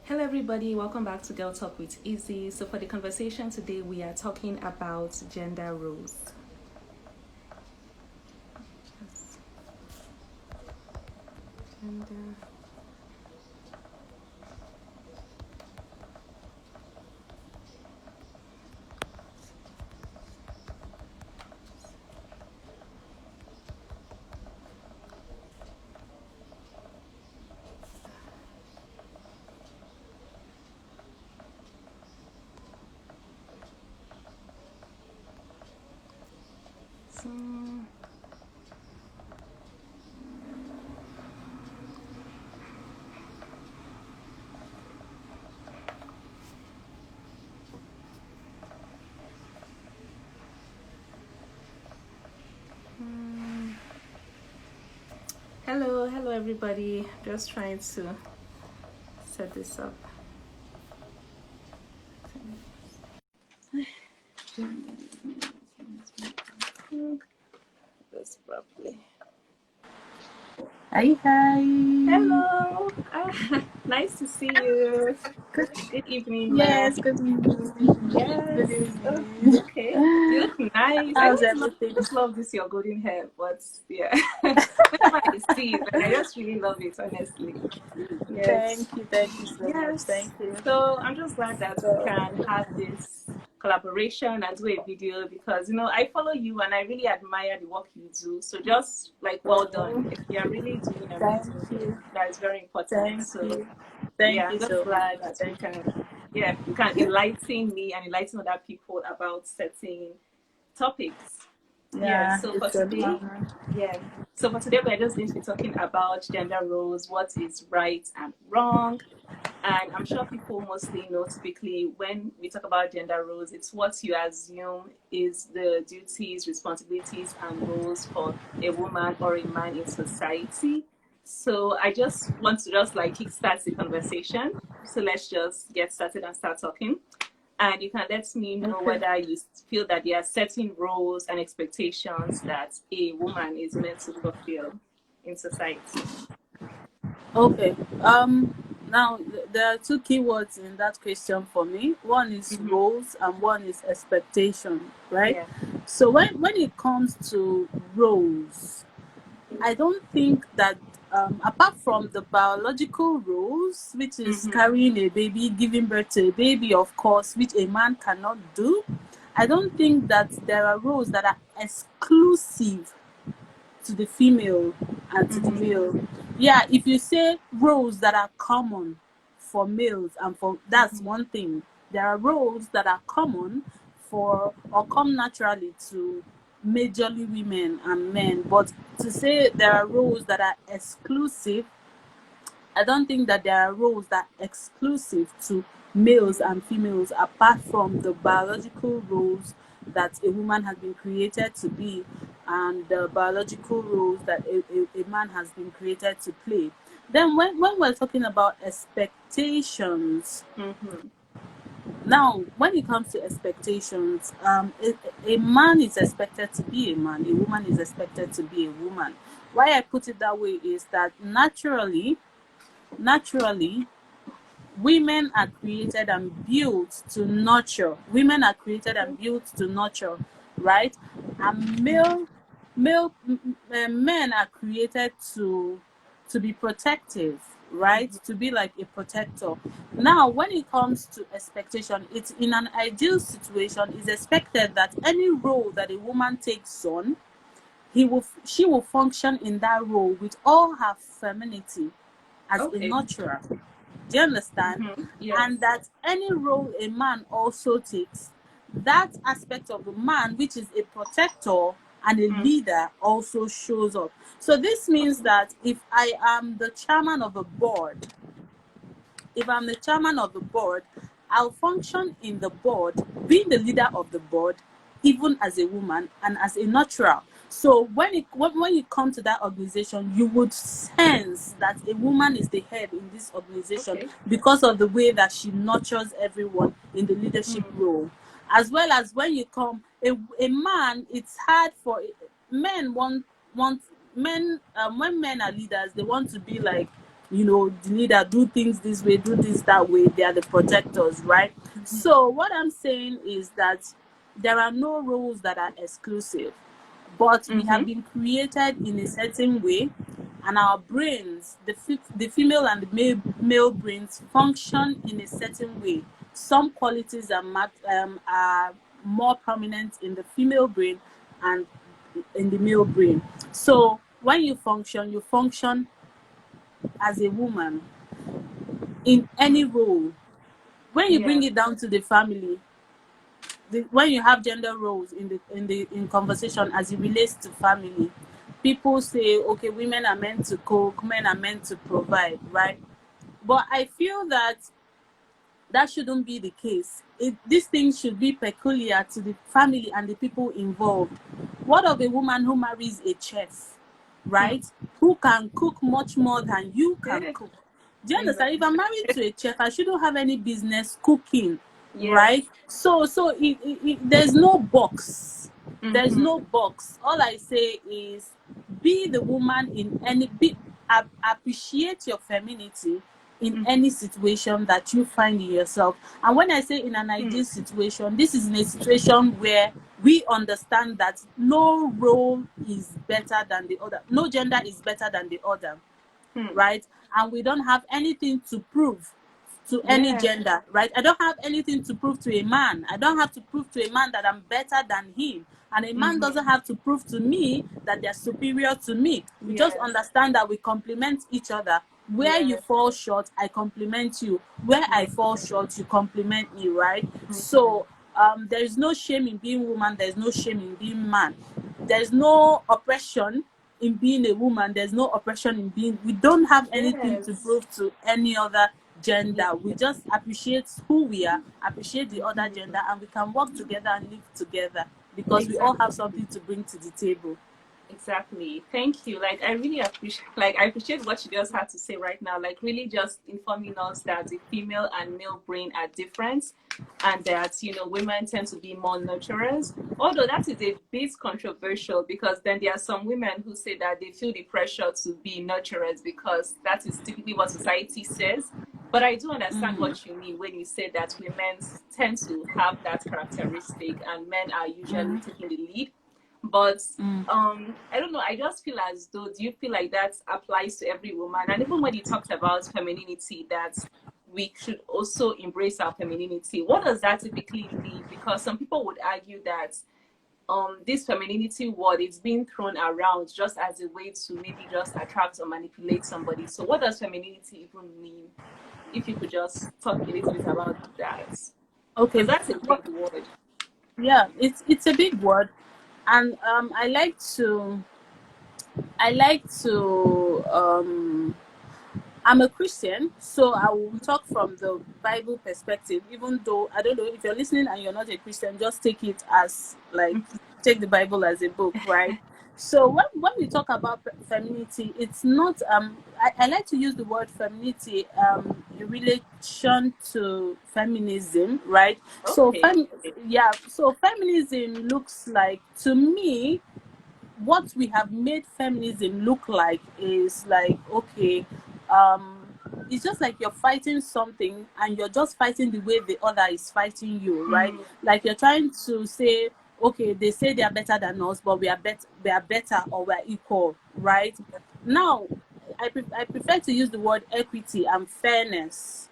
Hello everybody, welcome back to Girl Talk with Izzy. So for the conversation today, we are talking about gender roles. Gender. So, hello everybody. Just trying to set this up. This properly. Hi. Hello. Nice to see you. Good. Good evening, ma. Yes, good evening. Yes. Good evening. Okay. You look nice. How's everything? I just love this your golden hair, but yeah. Whenever I see it, I just really love it, honestly. Yes. Thank you so much. Yes. Thank you. So I'm just glad that we So, can have this collaboration and do a video because I follow you and I really admire the work you do. So just like well done. oh, You are really doing thank amazing. you. That is very important. Thank So you. Thank yeah, I'm you just so glad much. that you can enlighten me and enlighten other people about certain topics. Yeah, Yeah, so for it's an today, honor. yeah. So for today, we're just going to be talking about gender roles, what is right and wrong. And I'm sure people mostly know typically when we talk about gender roles, it's what you assume is the duties, responsibilities, and roles for a woman or a man in society. So I just want to just like kickstart the conversation. So let's just get started and start talking. And you can let me know Okay. whether you feel that there are certain roles and expectations that a woman is meant to fulfill in society. Okay. Now there are two keywords in that question for me. One is Mm-hmm. roles and one is expectation, right? Yeah. So when it comes to roles, I don't think that apart from the biological roles, which is Mm-hmm. carrying a baby, giving birth to a baby, of course, which a man cannot do, I don't think that there are roles that are exclusive to the female and to the Mm-hmm. male. Yeah, if you say roles that are common for males and for that's one thing. There are roles that are common for or come naturally to majorly women and men. But to say there are roles that are exclusive, I don't think that there are roles that are exclusive to males and females apart from the biological roles that a woman has been created to be and the biological roles that a man has been created to play. Then when we're talking about expectations, Mm-hmm. now when it comes to expectations, a man is expected to be a man, a woman is expected to be a woman. Why I put it that way is that naturally, women are created and built to nurture. Women are created and built to nurture, right? And men are created to be protective, right? To be like a protector. Now, when it comes to expectation, it's in an ideal situation, it's expected that any role that a woman takes on, she will function in that role with all her femininity as a Okay. nurturer. Do you understand? Mm-hmm. Yes. And that any role a man also takes, that aspect of the man, which is a protector and a Mm. leader, also shows up. So this means that if I am the chairman of a board, if I'm the chairman of the board, I'll function in the board, being the leader of the board, even as a woman and as a natural. So when you come to that organization, you would sense that a woman is the head in this organization Okay. because of the way that she nurtures everyone in the leadership Mm. role. As well as when you come, a man, it's hard for men want men when men are leaders, they want to be like the leader, do things this way, do this that way. They are the protectors, right? So what I'm saying is that there are no roles that are exclusive, but we have been created in a certain way, and our brains, the female and the male brains, function in a certain way. Some qualities are more prominent in the female brain and in the male brain. So when you function as a woman in any role. When you bring it down to the family, when you have gender roles in conversation as it relates to family, people say, okay, women are meant to cook, men are meant to provide, right? But I feel that shouldn't be the case. This thing should be peculiar to the family and the people involved. What of a woman who marries a chef, right? Who can cook much more than you can cook? Do you understand? If I'm married to a chef, I shouldn't have any business cooking, right? So there's no box. There's no box. All I say is be the woman in appreciate your femininity in any situation that you find in yourself. And when I say in an ideal situation, this is in a situation where we understand that no role is better than the other. No gender is better than the other, right? And we don't have anything to prove to any gender, right? I don't have anything to prove to a man. I don't have to prove to a man that I'm better than him. And a man doesn't have to prove to me that they're superior to me. We just understand that we complement each other. Where you fall short, I compliment you. Where I fall short, you compliment me, right? So there is no shame in being woman. There is no shame in being man. There is no oppression in being a woman. There's no oppression in being. We don't have anything to prove to any other gender. We just appreciate who we are, appreciate the other gender, and we can work together and live together because we all have something to bring to the table. Exactly. Thank you. I really appreciate what you just had to say right now. Really just informing us that the female and male brain are different, and that women tend to be more nurturers. Although that is a bit controversial, because then there are some women who say that they feel the pressure to be nurturers because that is typically what society says. But I do understand what you mean when you say that women tend to have that characteristic and men are usually taking the lead. But I don't know, I just feel as though, do you feel like that applies to every woman? And even when you talked about femininity, that we should also embrace our femininity, what does that typically mean? Because some people would argue that this femininity word is being thrown around just as a way to maybe just attract or manipulate somebody. So what does femininity even mean? If you could just talk a little bit about that. Okay, that's a big word. Yeah, it's a big word. And I like to I'm a Christian, so I will talk from the Bible perspective, even though I don't know if you're listening and you're not a Christian, just take it as take the Bible as a book, right? So when we talk about femininity, it's not I like to use the word femininity in relation to feminism, right? Okay. So feminism looks like, to me, what we have made feminism look like is okay, it's just like you're fighting something and you're just fighting the way the other is fighting you, right? Like you're trying to say, okay, they say they are better than us, but we are better or we're equal, right? Now, I prefer to use the word equity and fairness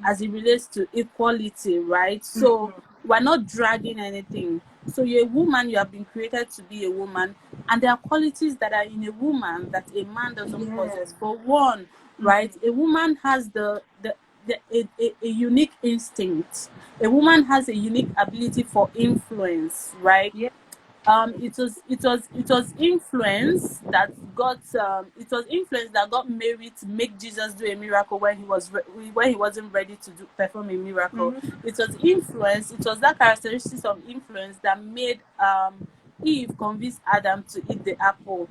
as it relates to equality, right? So we're not dragging anything. So you're a woman, you have been created to be a woman, and there are qualities that are in a woman that a man doesn't possess. For one, right, a woman has a unique instinct. A woman has a unique ability for influence, right? It was influence that got Mary to make Jesus do a miracle when he wasn't ready to perform a miracle. It was influence. It was that characteristics of influence that made Eve convince Adam to eat the apple.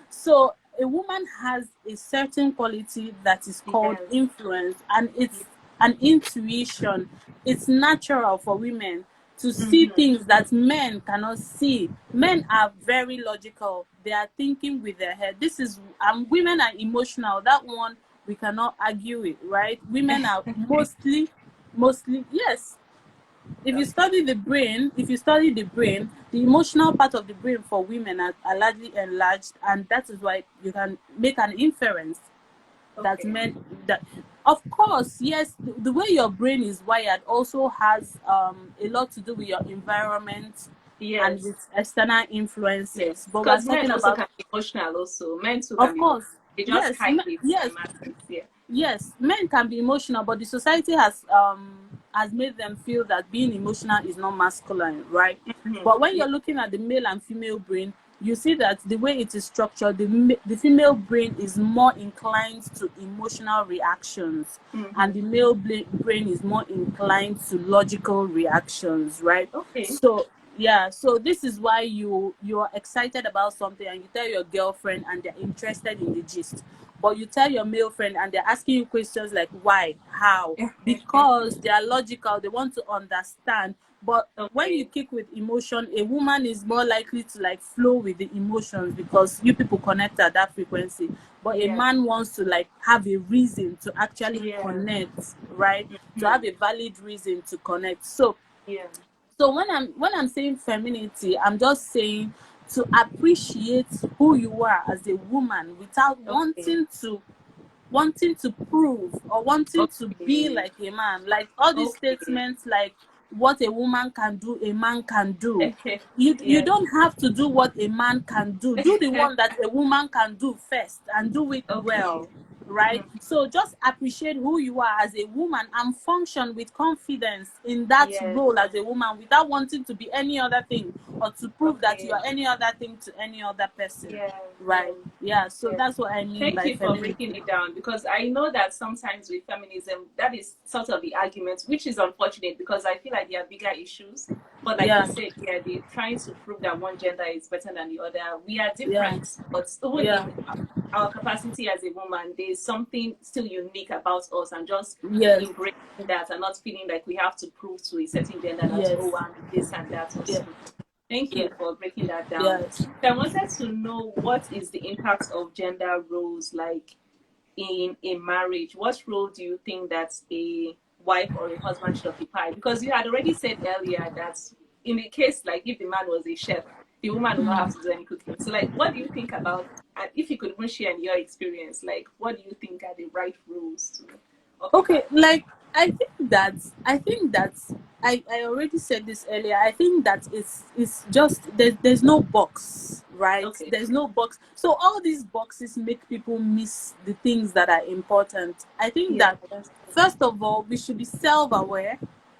So a woman has a certain quality that is called influence, and it's an intuition. It's natural for women to see things that men cannot see. Men are very logical. They are thinking with their head. This is women are emotional. That one we cannot argue it, right? Women are mostly yes. If you study the brain, the emotional part of the brain for women are largely enlarged, and that is why you can make an inference that men that of course, yes, the way your brain is wired also has a lot to do with your environment and with external influences. But we're Because men talking also about, can be emotional also. Men too can of be course, emotional. They just yes, hide it yes, in masses. Yeah. yes, men can be emotional, but the society has made them feel that being emotional is not masculine, right? But when you're looking at the male and female brain, you see that the way it is structured, the female brain is more inclined to emotional reactions, and the male brain is more inclined to logical reactions, right? So yeah, so this is why you're excited about something and you tell your girlfriend and they're interested in the gist. But you tell your male friend and they're asking you questions like why, how, because they are logical, they want to understand. But when you kick with emotion, a woman is more likely to like flow with the emotions because you people connect at that frequency. But a man wants to like have a reason to actually connect, right? To have a valid reason to connect. So when I'm saying femininity, I'm just saying to appreciate who you are as a woman without wanting to prove or wanting to be like a man. Like all these statements like what a woman can do, a man can do. You don't have to do what a man can do. Do the one that a woman can do first and do it well. Right? So just appreciate who you are as a woman and function with confidence in that role as a woman without wanting to be any other thing or to prove that you are any other thing to any other person. Right? Yeah, so that's what I mean Thank by you for femininity. breaking it down, because I know that sometimes with feminism, that is sort of the argument, which is unfortunate because I feel like there are bigger issues. But like you said, they're trying to prove that one gender is better than the other. We are different, but even in our capacity as a woman, there's something still unique about us, and just embracing that and not feeling like we have to prove to a certain gender that, oh, I'm this and that also. Thank you for breaking that down. So I wanted to know, what is the impact of gender roles like in a marriage? What role do you think that a wife or a husband should occupy? Because you had already said earlier that in the case, like if the man was a chef, the woman will not have to do any cooking. So like, what do you think about, and if you could even share in your experience, like what do you think are the right roles to occupy? Okay, like I think that I already said this earlier. I think that it's just there's no box, right? There's no box. So all these boxes make people miss the things that are important. I think that first of all, we should be self-aware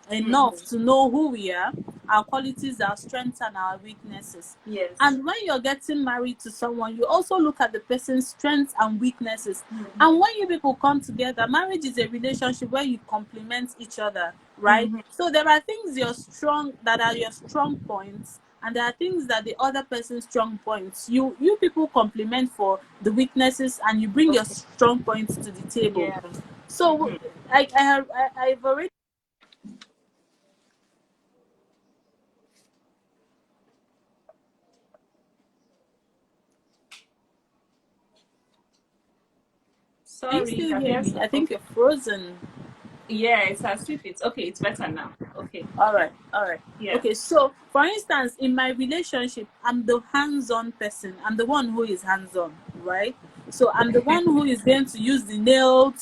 enough to know who we are, our qualities, our strengths, and our weaknesses. And when you're getting married to someone, you also look at the person's strengths and weaknesses. And when you people come together, marriage is a relationship where you complement each other, right? So there are things that are your strong points, and there are things that the other person's strong points. You people complement for the weaknesses, and you bring your strong points to the table. So I've already. Sorry, you can hear me? I think you're frozen. Yeah, it's as if it's okay. It's better now. Okay. All right. Yeah. Okay, so for instance, in my relationship, I'm the hands-on person. I'm the one who is hands-on, right? So I'm the one who is going to use the nail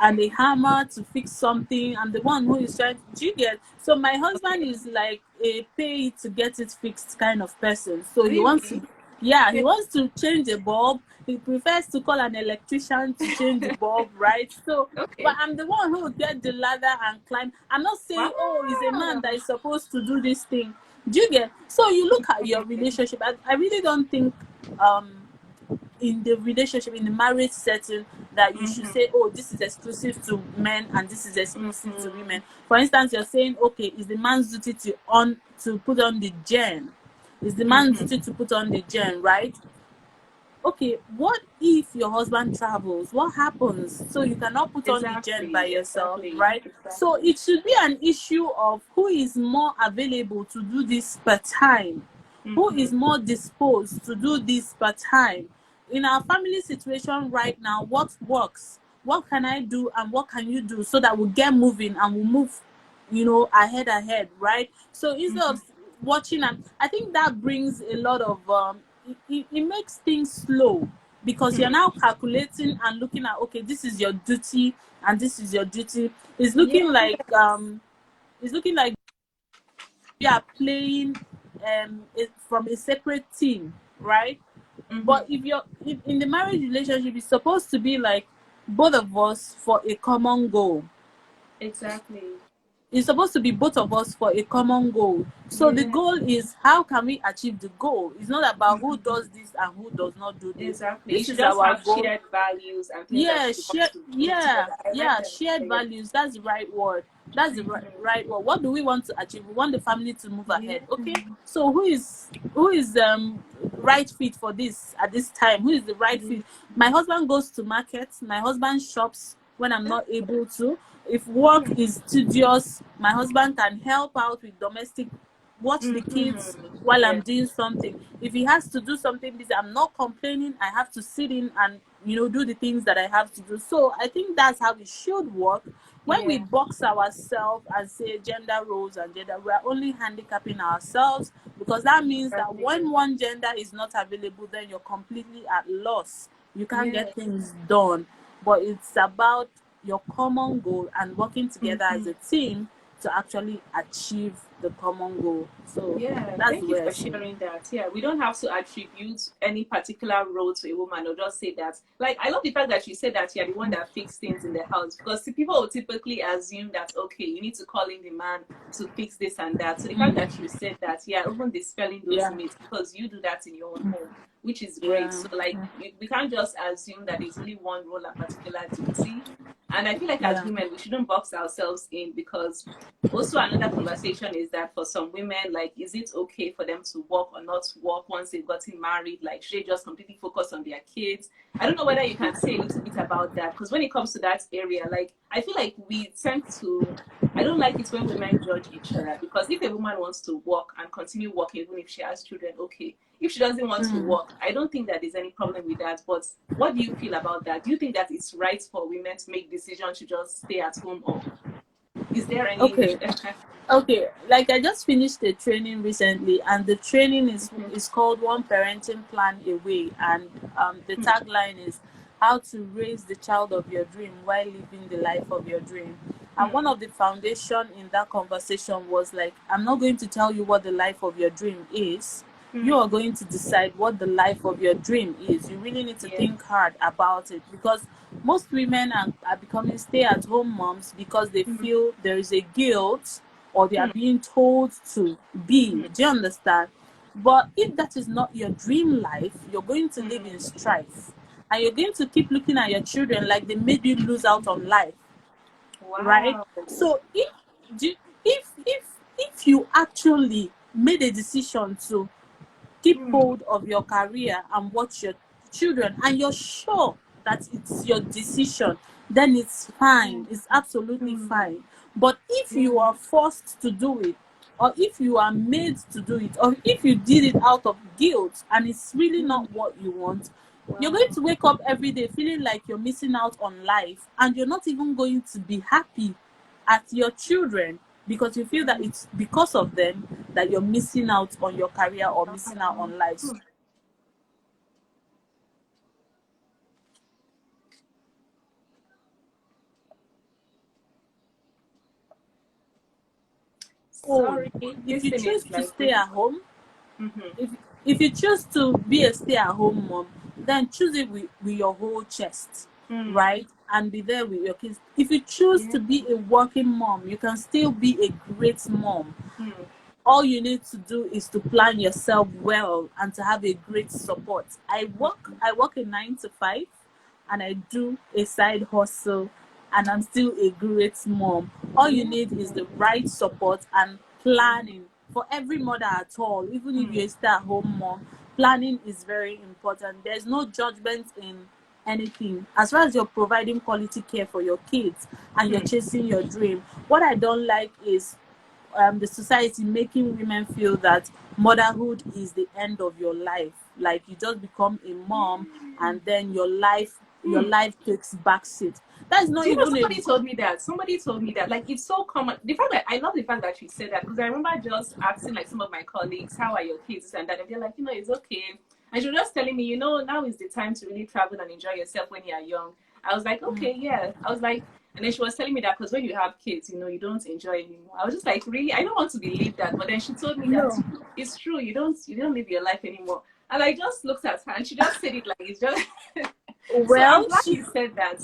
and a hammer to fix something. I'm the one who is trying to, do you get? So my husband is like a pay to get it fixed kind of person. So he wants to, he wants to change a bulb. He prefers to call an electrician to change the bulb, right? So, but I'm the one who will get the ladder and climb. I'm not saying, oh, he's a man that is supposed to do this thing. Do you get? So you look at your relationship. I really don't think in the relationship, in the marriage setting, that you should say, oh, this is exclusive to men and this is exclusive to women. For instance, you're saying, okay, it's the man's duty to put on the gen. It's the man's duty to put on the gen, right? okay, what if your husband travels? What happens? So you cannot put on the gen by Exactly, yourself, exactly, right? So exactly. it should be an issue of who is more available to do this per time, who is Mm-hmm. more disposed to do this per time. In our family situation right now, what works? What can I do and what can you do so that we'll get moving and we'll move, ahead, right? So instead Mm-hmm. of watching, and I think that brings a lot of it makes things slow, because you're now calculating and looking at, okay, this is your duty and this is your duty. It's looking like Yes. it's looking like you are playing from a separate team, right? Mm-hmm. But if you're in the marriage relationship, it's supposed to be like both of us for a common goal. Exactly. It's supposed to be both of us for a common goal. So the Yeah. goal is, how can we achieve the goal? It's not about who Mm-hmm. does this and who does not do this. Exactly. You This should is just our have goal. shared values and things that Yeah, you want to do together. I like that. shared Yeah. values. That's the right word. That's the Mm-hmm. right word. What do we want to achieve? We want the family to move Yeah. ahead. Okay. So who is right fit for this at this time? Who is the right Yeah. fit? My husband goes to market. My husband shops when I'm not able to. If work is tedious, my husband can help out with domestic, watch the kids Mm-hmm. while Yeah. I'm doing something. If he has to do something busy, I'm not complaining. I have to sit in and do the things that I have to do. So I think that's how it should work. When we Yeah. box ourselves and say gender roles and gender, we are only handicapping ourselves, because that means that Exactly. when one gender is not available, then you're completely at loss. You can't Yeah. get things done. But it's about your common goal and working together as Mm-hmm. a team to actually achieve the common goal. So Yeah, that's the thank you way I for see it. sharing that. Yeah, we don't have to attribute any particular role to a woman or just say that. Like, I love the fact that you said that you're the one that fixes things in the house, because people will typically assume that, okay, you need to call in the man to fix this and that. So the fact that you said that, yeah, even dispelling those Yeah, myths, because you do that in your own home, which is great. yeah, So, like, we can't just assume that there's only one role and particular duty. And I feel like as yeah. women, we shouldn't box ourselves in, because also another conversation is that for some women, like, is it okay for them to work or not work once they've gotten married? Like, should they just completely focus on their kids? I don't know whether you can say a little bit about that, because when it comes to that area, like, I feel like we tend to, I don't like it when women judge each other, because if a woman wants to work and continue working even if she has children, okay. If she doesn't want to work, I don't think that there's any problem with that. But what do you feel about that? Do you think that it's right for women to make decisions to just stay at home, or is there any? Okay. Okay, like I just finished a training recently, and the training is called One Parenting Plan Away, and the tagline is how to raise the child of your dream while living the life of your dream. And one of the foundation in that conversation was like, I'm not going to tell you what the life of your dream is. You are going to decide what the life of your dream is. You really need to Yeah. think hard about it, because most women are becoming stay-at-home moms because they feel there is a guilt, or they are being told to be. Do you understand? But if that is not your dream life, you're going to live in strife. And you're going to keep looking at your children like they made you lose out on life, right? Wow. So if you actually made a decision to keep hold of your career and watch your children, and you're sure that it's your decision, then it's fine. It's absolutely fine. But if you Yeah. are forced to do it, or if you are made to do it, or if you did it out of guilt and it's really not what you want, you're going Wow. to wake up every day feeling like you're missing out on life, and you're not even going to be happy at your children, because you feel that it's because of them that you're missing out on your career or missing out Wow. on life. So Sorry, if this you thing choose is to like stay really. at home, Mm-hmm. if if you choose to be a stay-at-home mom, then choose it with your whole chest, Mm. right? And be there with your kids. If you choose Yeah. to be a working mom, you can still be a great mom. Mm. All you need to do is to plan yourself well and to have a great support. I work a 9 to 5, and I do a side hustle, and I'm still a great mom. All you Yeah. need is the right support and planning. For every mother at all, even if you're a stay-at-home mom, planning is very important. There's no judgment in anything as far as you're providing quality care for your kids and you're chasing your dream. What I don't like is the society making women feel that motherhood is the end of your life. Like you just become a mom and then your life takes backseat. That's not Do you know even a somebody told me that? Somebody told me that. Like it's so common. The fact that I love the fact that she said that because I remember just asking like some of my colleagues, "How are your kids?" and that, and they're like, "It's okay." And she was just telling me, now is the time to really travel and enjoy yourself when you're young. I was like, okay, yeah. I was like, and then she was telling me that because when you have kids, you don't enjoy anymore. I was just like, really? I don't want to believe that. But then she told me that no. it's true. You don't live your life anymore. And I just looked at her and she just said it like it's just. So I'm Well, glad you said that.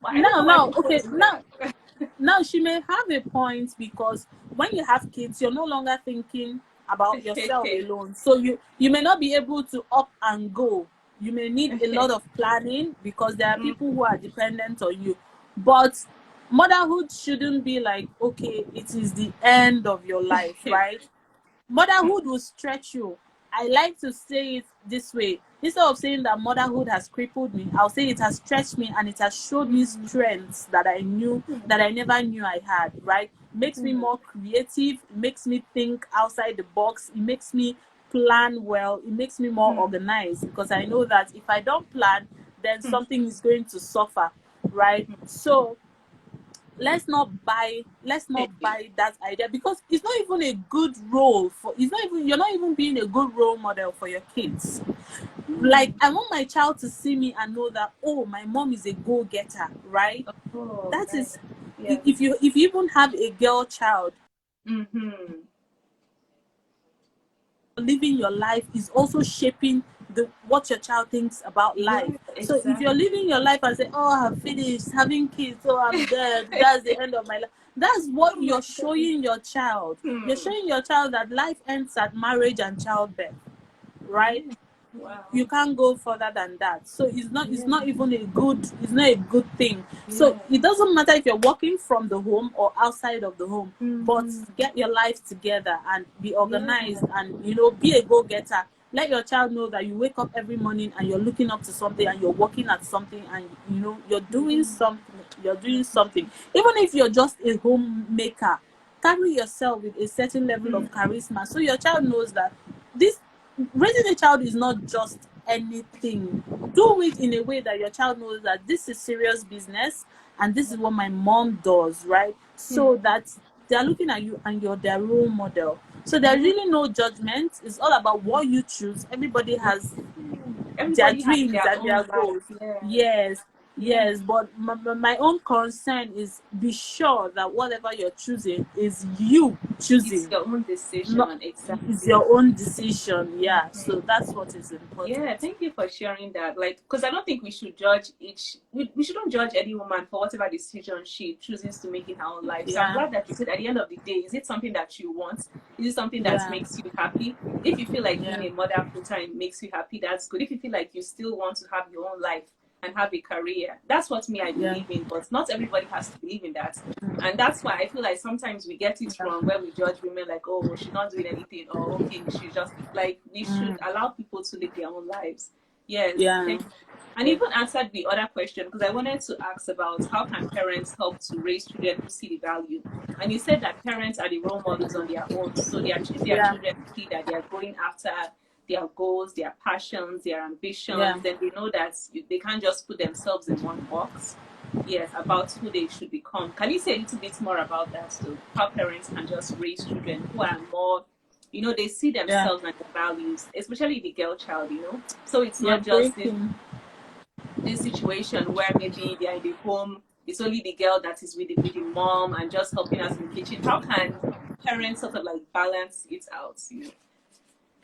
I don't no, know why no, people okay, do no. that. Now she may have a point because when you have kids, you're no longer thinking about yourself alone. So you may not be able to up and go. You may need a lot of planning because there are people who are dependent on you. But motherhood shouldn't be like, okay, it is the end of your life, right? Motherhood will stretch you. I like to say it this way. Instead of saying that motherhood has crippled me, I'll say it has stretched me and it has showed me strengths that I never knew I had, right? Makes me more creative, makes me think outside the box, it makes me plan well, it makes me more organized because I know that if I don't plan, then something is going to suffer, right? So let's not buy that idea because it's not even a good role for you're not even being a good role model for your kids. Like I want my child to see me and know that, oh, my mom is a go-getter, right? Oh, That nice. is, Yeah. if you even have a girl child, living your life is also shaping what your child thinks about Yeah, life. So if you're exactly. living your life and say, oh, I've finished having kids, oh, I'm dead, that's the end of my life, that's what Oh my you're God. showing your child. You're showing your child that life ends at marriage and childbirth, right? Yeah. Wow. You can't go further than that. So it's Yeah. not even a good thing. So Yeah. it doesn't matter if you're working from the home or outside of the home, but get your life together and be Yeah. organized and be a go-getter. Let your child know that you wake up every morning and you're looking up to something and you're working at something and you're doing something. Even if you're just a homemaker, carry yourself with a certain level of charisma so your child knows that this raising a child is not just anything. Do it in a way that your child knows that this is serious business and this is what my mom does, right? So that they're looking at you and you're their role model. So there's Yeah. really no judgment. It's all about what you choose. Everybody has their Everybody has dreams their and own their life. goals. Yeah. Yes, Yeah. yes, but my own concern is be sure that whatever you're choosing is you It's choosing, your own not decision. it's Exactly. your own decision. Yeah, so that's what is Yeah, important. thank you for sharing that. Like, because I don't think we should judge we shouldn't judge any woman for whatever decision she chooses to make in her own life. So I'm Yeah, glad that you said at the end of the day, is it something that you want? Is it something that yeah, makes you happy? If you feel like being yeah, a mother full time makes you happy, that's good. If you feel like you still want to have your own life and have a career, that's what I yeah, believe in. But not everybody has to believe in that. And that's why I feel like sometimes we get it yeah. wrong where we judge women like, oh, she's not doing anything, or okay, she just like we should allow people to live their own lives. Yes, Yeah, thank you. And even answered the other question because I wanted to ask about how can parents help to raise children who see the value. And you said that parents are the role models on their own. So if their yeah, children see that they are going after their goals, their passions, their yeah, ambitions, then they know that they can't just put themselves in one box. Yes, about who they should become. Can you say a little bit more about that? So how parents can just raise children who are more, they see yeah. themselves and their values, especially the girl child. So it's You're not just this breaking. this situation where maybe they're in the home, it's only the girl that is with the mom and just helping us in the kitchen. How can parents sort of like balance it out?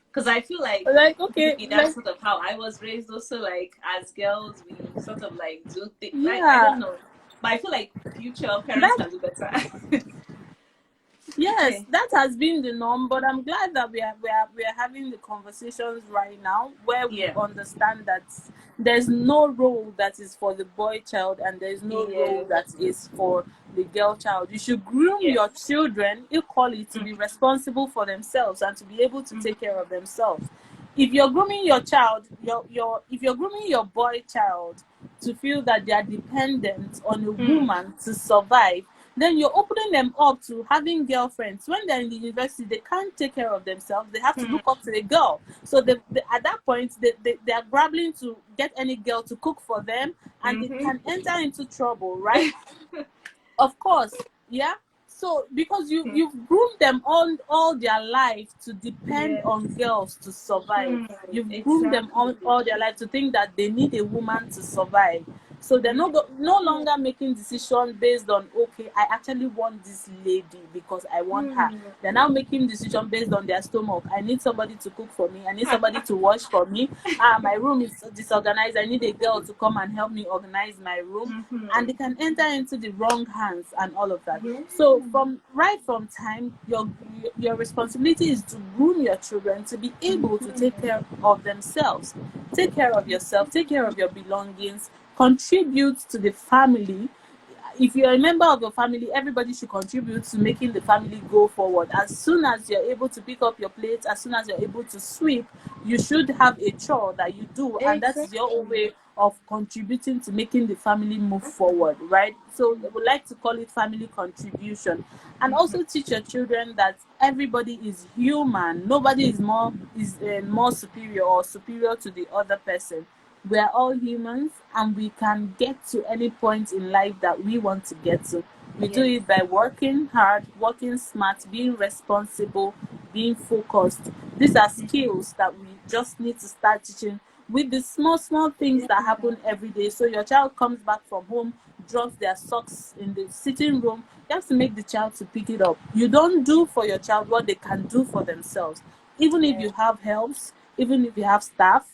Because I feel like Like, okay, maybe that's like, sort of how I was raised. Also, like as girls, we sort of like do things like I don't yeah, know, but I feel like future parents that can do better. yes, Okay. that has been the norm, but I'm glad that we are having the conversations right now where we Yeah. understand that there's no role that is for the boy child and there's no Yeah. role that is for the girl child. You should groom Yeah. your children equally to be responsible for themselves and to be able to take care of themselves. if you're grooming your child, if you're grooming your boy child to feel that they are dependent on a woman to survive, then you're opening them up to having girlfriends. When they're in the university, they can't take care of themselves. They have to look up to a girl. So at that point, they are grappling to get any girl to cook for them, and it can enter into trouble, right? Of course, yeah. So because you've groomed them all their life to depend on girls to survive. You've groomed them all their life to think that they need a woman to survive. So they're no longer making decisions based on, okay, I actually want this lady because I want her. They're now making decisions based on their stomach. I need somebody to cook for me. I need somebody to wash for me. My room is disorganized. I need a girl to come and help me organize my room. And they can enter into the wrong hands and all of that. So right from time, your responsibility is to groom your children to be able to take care of themselves, take care of yourself, take care of your belongings, contribute to the family. If you're a member of your family, everybody should contribute to making the family go forward. As soon as you're able to pick up your plate, as soon as you're able to sweep, you should have a chore that you do, and that's your own way of contributing to making the family move forward, right? So I would like to call it family contribution. And also teach your children that everybody is human. Nobody is more superior or superior to the other person. We are all humans, and we can get to any point in life that we want to get to. We do it by working hard, working smart, being responsible, being focused. These are skills that we just need to start teaching with the small things that happen every day. So your child comes back from home, drops their socks in the sitting room. You have to make the child to pick it up. You don't do for your child what they can do for themselves. Even if you have helps, even if you have staff,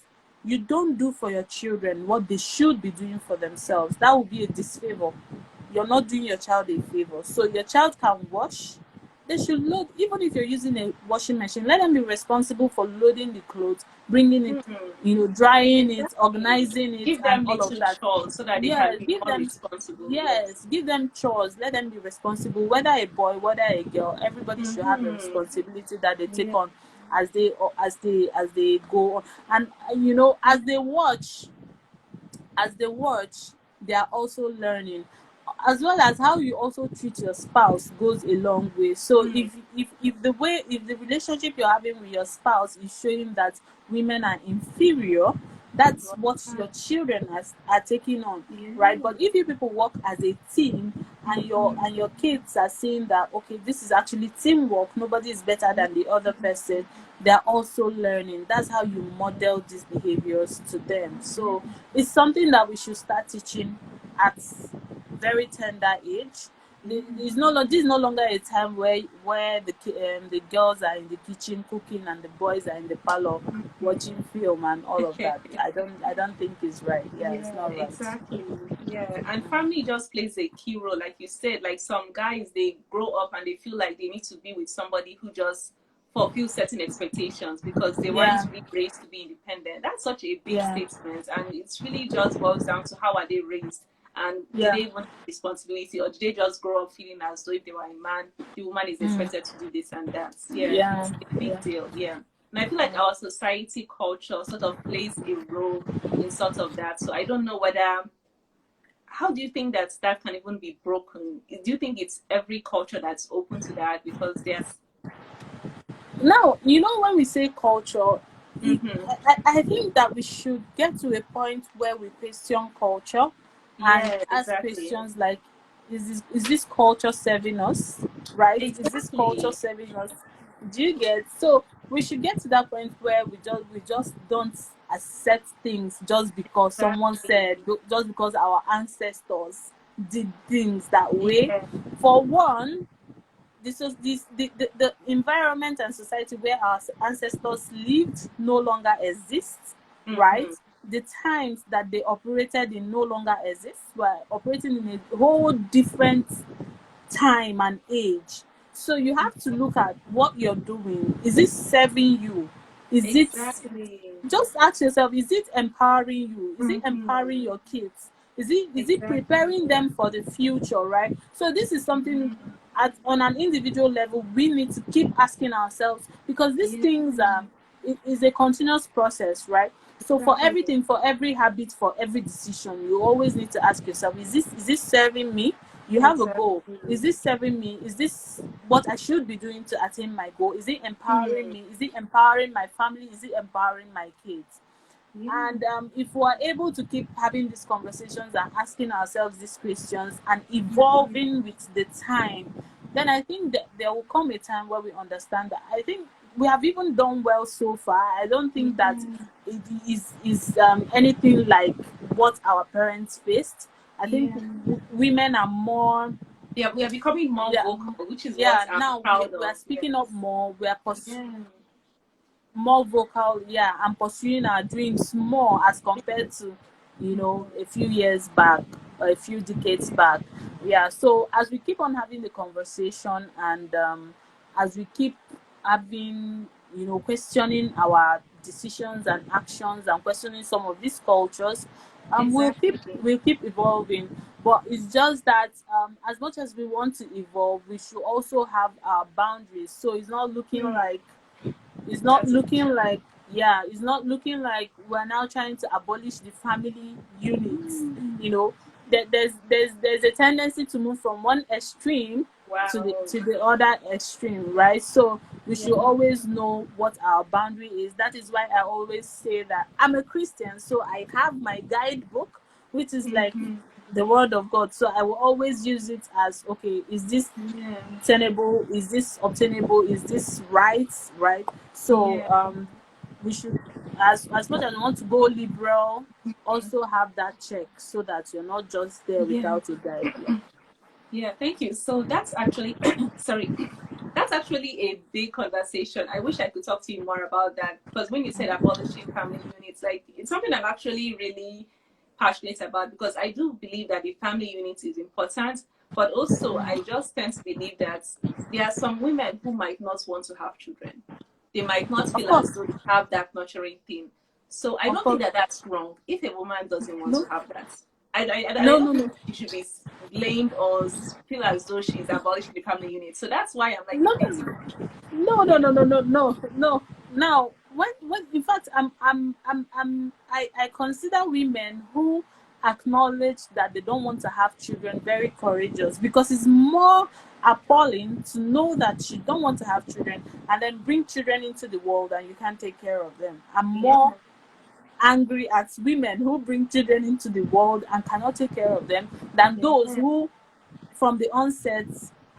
you don't do for your children what they should be doing for themselves. That would be a disfavor. You're not doing your child a favor. So your child can wash. They should load. Even if you're using a washing machine, let them be responsible for loading the clothes, bringing it, drying it, organizing it, Give and them all of little that. chores so that they can Yes, be give more them. responsible. Yes, give them chores. Let them be responsible. Whether a boy, whether a girl, everybody should have a responsibility that they take on as they go on. And as they watch, they are also learning, as well as how you also treat your spouse goes a long way. So if the relationship you're having with your spouse is showing that women are inferior, that's what your children are taking on, right? But if you people work as a team, and your kids are seeing that, okay, this is actually teamwork, nobody is better than the other person, they're also learning. That's how you model these behaviors to them. So it's something that we should start teaching at very tender age. This is no longer a time where the girls are in the kitchen cooking and the boys are in the parlor watching film and all of that. I don't think it's right. It's not right. Exactly. Yeah, and family just plays a key role, like you said. Like some guys, they grow up and they feel like they need to be with somebody who just fulfills certain expectations because they weren't Yeah, really raised to be independent. That's such a big yeah, statement, and it's really just boils down to how are they raised, and do yeah. they want responsibility, or do they just grow up feeling as though if they were a man, the woman is Mm. expected to do this and that. Yeah, Yeah, it's a big yeah. deal. Yeah. And I feel like our society culture sort of plays a role in sort of that. So I don't know whether, how do you think that that can even be broken? Do you think it's every culture that's open to that? Because there's Now, when we say culture, I think that we should get to a point where we question culture and yeah, ask exactly. questions like, is this culture serving us? Right? Is this culture Exactly. serving us? Do you get? So we should get to that point where we just don't accept things just because someone Exactly. said, just because our ancestors did things that way. Yeah. For one, the environment and society where our ancestors lived no longer exists, right? The times that they operated in no longer exist. We're operating in a whole different time and age. So you have to look at what you're doing. Is it serving you? Is it, Exactly. just ask yourself, is it empowering you? Is it empowering Mm-hmm. your kids? Is it Exactly. preparing them for the future, right? So this is something on an individual level we need to keep asking ourselves, because these Yeah. things are, it is a continuous process, right? So for Definitely. everything, for every habit, for every decision, you always need to ask yourself, is this serving me? You have a goal. Is Exactly. this serving me? Is this what I should be doing to attain my goal? Is it empowering Hmm. me? Is it empowering my family? Is it empowering my kids? Yeah. And if we are able to keep having these conversations and asking ourselves these questions and Mhm. evolving with the time, then I think that there will come a time where we understand that. I think we have even done well so far. I don't think that Mhm. it is anything like what our parents faced. I think Yeah. women are more, Yeah, we are becoming more yeah, vocal, which is what yeah. I'm Now proud we are of. speaking up Yes. more. We are Yeah. more vocal, yeah, and pursuing our dreams more as compared to, Mhm. a few years back or a few decades back. Yeah, so as we keep on having the conversation and as we keep having, questioning our decisions and actions and questioning some of these cultures, Exactly. we'll keep evolving. But it's just that as much as we want to evolve, we should also have our boundaries. So Hmm. it's not That's it. looking like yeah, it's not looking like we're now trying to abolish the family units. you know there's a tendency to move from one extreme to the Wow. other extreme, right? So we Yeah. should always know what our boundary is. That is why I always say that I'm a Christian, so I have my guidebook, which is like Hmm. the word of God. So I will always use it as, okay, is this Yeah. tenable, is this obtainable, is this right? So Yeah. we should, as much as you want to go liberal, also have that check so that you're not just there Yeah. without a guide. Yeah. Yeah. Thank you. So that's actually, sorry, that's actually a big conversation. I wish I could talk to you more about that because when you said abolishing family units, like it's something I'm actually really passionate about because I do believe that the family unit is important, but also I just tend to believe that there are some women who might not want to have children. They might not Of feel as course. though they have that nurturing thing. So I Of don't think course. that that's wrong if a woman doesn't want No, to have that. I no, don't no, think no. she should be blamed or feel as though she's abolishing the family unit. So that's why I'm like No, debating. no. Now, when in fact, I consider women who acknowledge that they don't want to have children very courageous, because it's more appalling to know that you don't want to have children and then bring children into the world and you can't take care of them. I'm Yeah, more angry at women who bring children into the world and cannot take care of them than those yeah. who from the onset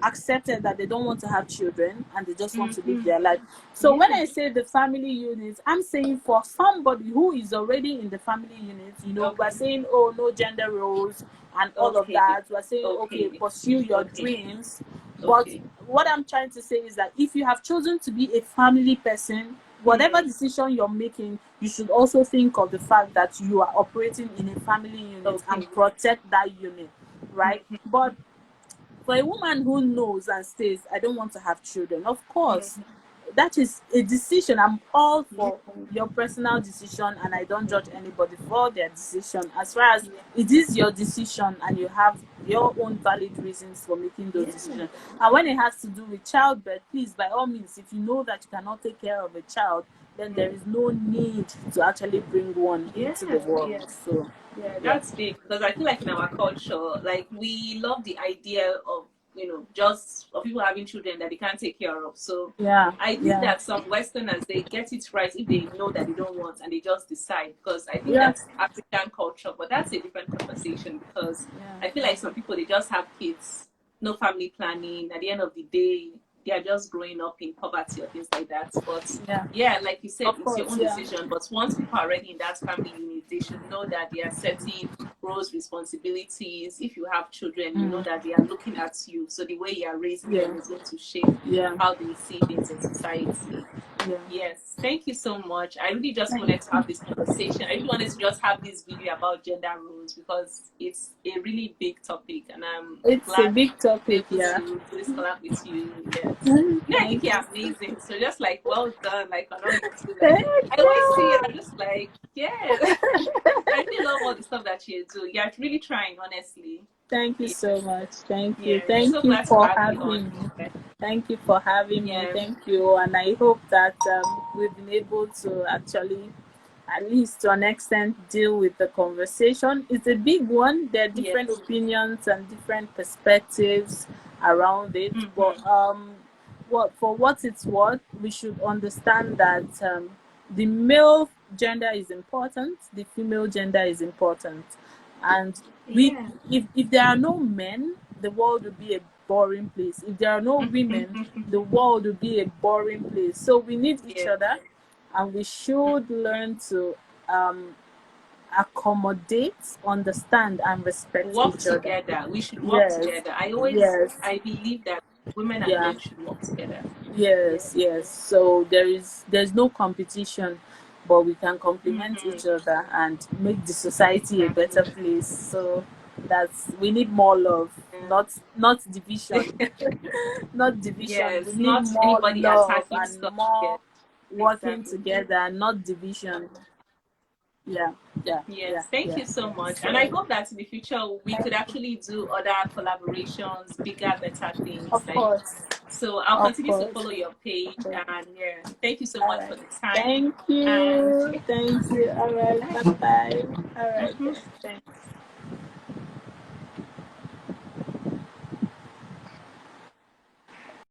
accepted that they don't want to have children and they just want to live Mm-hmm. their life. So when Yeah. I say the family unit, I'm saying for somebody who is already in the family unit, we're Okay. saying, oh, no gender roles and all of Okay. that. We're saying, okay, Okay. pursue your Okay. dreams. But Okay. what I'm trying to say is that if you have chosen to be a family person, whatever Hmm. decision you're making, you should also think of the fact that you are operating in a family unit Okay. and protect that unit, right? Mm-hmm. But for a woman who knows and says, I don't want to have children, of course, Mm-hmm. that is a decision. I'm all Yeah. for your personal decision, and I don't judge anybody for their decision. As far as Yeah. it is your decision and you have your own valid reasons for making those Yeah. decisions. And when it has to do with childbirth, please, by all means, if you know that you cannot take care of a child, then there is no need to actually bring one Yeah. into the world. Yeah. So, Yeah, yeah. that's big because I feel like in our culture, like we love the idea of just of people having children that they can't take care of. So Yeah, I think yeah, that some Westerners they get it right if they know that they don't want and they just decide because I think yeah, that's African culture, but that's a different conversation because yeah, I feel like some people they just have kids, no family planning. At the end of the day, they are just growing up in poverty or things like that. But yeah. yeah, like you said, Of it's your course, own yeah. decision. But once people are already in that family unit, they should know that they are setting roles, responsibilities. If you have children, you know Mm, that they are looking at you. So the way you are raising yeah, them is going to shape yeah, how they see things in society. yeah. Yes, thank you so much. I really just wanted to have this conversation. I really wanted to just have this video about gender roles because it's a really big topic, and I'm It's a glad big to be topic, able yeah. to do this collab with you. Yes. No, I think Thank you're you. amazing. So just like well done, like on all you do. Like Thank I always see it, you. I'm just like, yeah. I really love all the stuff that you do. You're really trying, honestly. Thank you Yeah, so much. Thank you. yeah. So Thank you glad to for have you on. having me. Thank you for having me. Yeah. Thank you. And I hope that we've been able to actually, at least to an extent, deal with the conversation. It's a big one. There are different Yes. opinions and different perspectives around it. But for what it's worth, we should understand that the male gender is important, the female gender is important, and we Yeah. if there are no men, the world would be a boring place. If there are no women, the world would be a boring place. So we need each Yes. other, and we should learn to um, accommodate, understand, and respect Work each other. together. We should work Yes, together. yes, I believe that women and yeah, men should work together. yes, Yes. yes. So there's no competition, but we can complement Mm-hmm. each other and make the society a better Exactly. place. So we need more love, not division. Not division. We Yes. need Not more anybody love attacking and stuff. Yes. more working Exactly. together, not division. Yeah, yeah, yeah, Yes, thank yeah, you so yeah. much. And I So, hope that in the future we could actually do other collaborations, bigger, better things. of course, So I'll of continue to course. follow your page. Of course. And yeah, thank you so All much right. for the time. Thank And you. yeah, Thank you. All right. bye. Bye bye. All right. Mhm. Thanks.